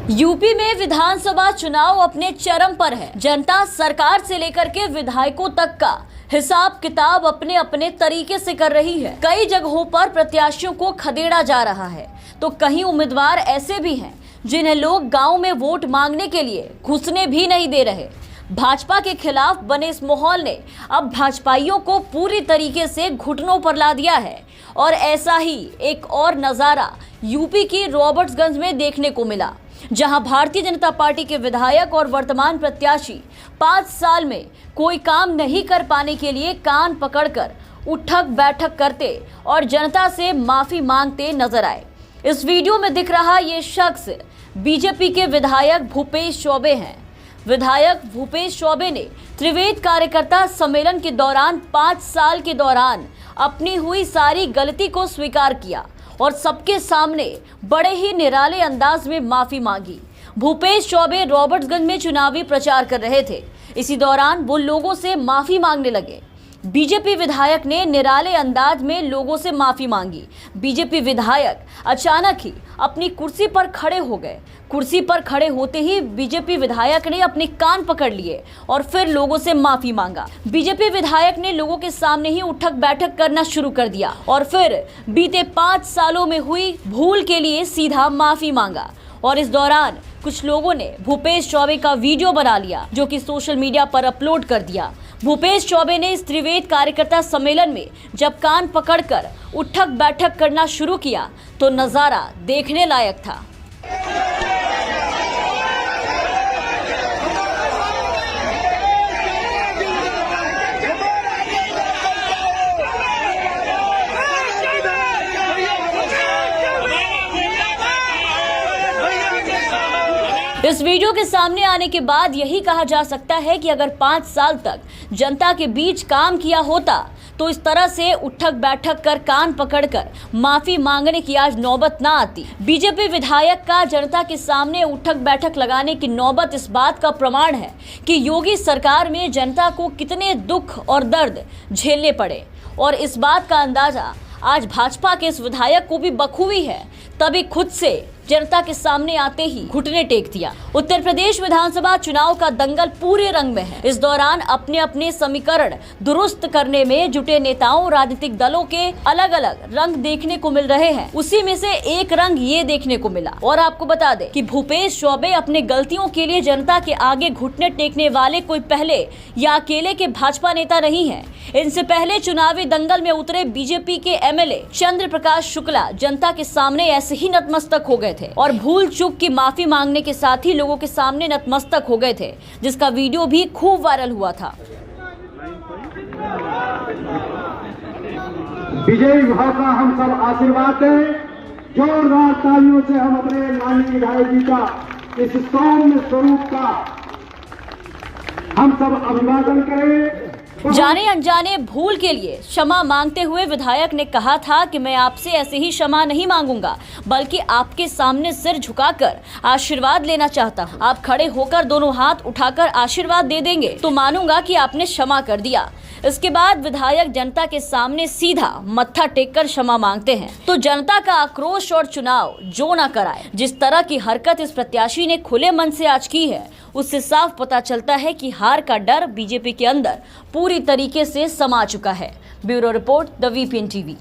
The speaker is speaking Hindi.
यूपी में विधानसभा चुनाव अपने चरम पर है। जनता सरकार से लेकर के विधायकों तक का हिसाब किताब अपने अपने तरीके से कर रही है। कई जगहों पर प्रत्याशियों को खदेड़ा जा रहा है, तो कहीं उम्मीदवार ऐसे भी हैं जिन्हें लोग गांव में वोट मांगने के लिए घुसने भी नहीं दे रहे। भाजपा के खिलाफ बने इस माहौल ने अब भाजपाइयों को पूरी तरीके से घुटनों पर ला दिया है। और ऐसा ही एक और नज़ारा यूपी की रॉबर्ट्सगंज में देखने को मिला, जहां भारतीय जनता पार्टी के विधायक और वर्तमान प्रत्याशी 5 साल में कोई काम नहीं कर पाने के लिए कान पकड़कर उठक बैठक करते और जनता से माफी मांगते नजर आए। इस वीडियो में दिख रहा ये शख्स बीजेपी के विधायक भूपेश चौबे हैं। विधायक भूपेश चौबे ने त्रिवेद कार्यकर्ता सम्मेलन के दौरान 5 साल के दौरान अपनी हुई सारी गलती को स्वीकार किया और सबके सामने बड़े ही निराले अंदाज में माफी मांगी। भूपेश चौबे रॉबर्ट्सगंज में चुनावी प्रचार कर रहे थे। इसी दौरान वो लोगों से माफी मांगने लगे। बीजेपी विधायक ने निराले अंदाज में लोगों से माफी मांगी। बीजेपी विधायक अचानक ही अपनी कुर्सी पर खड़े हो गए। कुर्सी पर खड़े होते ही बीजेपी विधायक ने अपने कान पकड़ लिए और फिर लोगों से माफी मांगा। बीजेपी विधायक ने लोगों के सामने ही उठक बैठक करना शुरू कर दिया और फिर बीते 5 सालों में हुई भूल के लिए सीधा माफी मांगा। और इस दौरान कुछ लोगों ने भूपेश चौबे का वीडियो बना लिया, जो कि सोशल मीडिया पर अपलोड कर दिया। भूपेश चौबे ने इस त्रिवेद कार्यकर्ता सम्मेलन में जब कान पकड़कर उठक बैठक करना शुरू किया तो नजारा देखने लायक था। इस वीडियो के सामने आने के बाद यही कहा जा सकता है कि अगर 5 साल तक जनता के बीच काम किया होता तो इस तरह से उठक बैठक कर कान पकड़कर माफी मांगने की आज नौबत ना आती। बीजेपी विधायक का जनता के सामने उठक बैठक लगाने की नौबत इस बात का प्रमाण है कि योगी सरकार में जनता को कितने दुख और दर्द झेलने पड़े। और इस बात का अंदाजा आज भाजपा के इस विधायक को भी बखूबी है, तभी खुद से जनता के सामने आते ही घुटने टेक दिया। उत्तर प्रदेश विधानसभा चुनाव का दंगल पूरे रंग में है। इस दौरान अपने अपने समीकरण दुरुस्त करने में जुटे नेताओं, राजनीतिक दलों के अलग अलग रंग देखने को मिल रहे हैं। उसी में से एक रंग ये देखने को मिला। और आपको बता दें कि भूपेश चौबे अपने गलतियों के लिए जनता के आगे घुटने टेकने वाले कोई पहले या अकेले के भाजपा नेता नहीं है। इनसे पहले चुनावी दंगल में उतरे बीजेपी के एमएलए चंद्र प्रकाश शुक्ला जनता के सामने ऐसे ही नतमस्तक हो गए थे और भूल चूक की माफी मांगने के साथ ही लोगों के सामने नतमस्तक हो गए थे, जिसका वीडियो भी खूब वायरल हुआ था। विजयी भाव का हम सब आशीर्वाद दें। जोरदार तालियों से हम अपने माननीय विधायक जी का इस सौम्य स्वरूप का हम सब अभिवादन करें। जाने अनजाने भूल के लिए क्षमा मांगते हुए विधायक ने कहा था कि मैं आपसे ऐसे ही क्षमा नहीं मांगूंगा, बल्कि आपके सामने सिर झुकाकर आशीर्वाद लेना चाहता हूं। आप खड़े होकर दोनों हाथ उठाकर आशीर्वाद दे देंगे तो मानूंगा कि आपने क्षमा कर दिया। इसके बाद विधायक जनता के सामने सीधा मत्था टेककर क्षमा मांगते हैं तो जनता का आक्रोश और चुनाव जो न कराए। जिस तरह की हरकत इस प्रत्याशी ने खुले मन से आज की है, उससे साफ पता चलता है कि हार का डर बीजेपी के अंदर पूरी तरीके से समा चुका है। Bureau report, the VPN TV.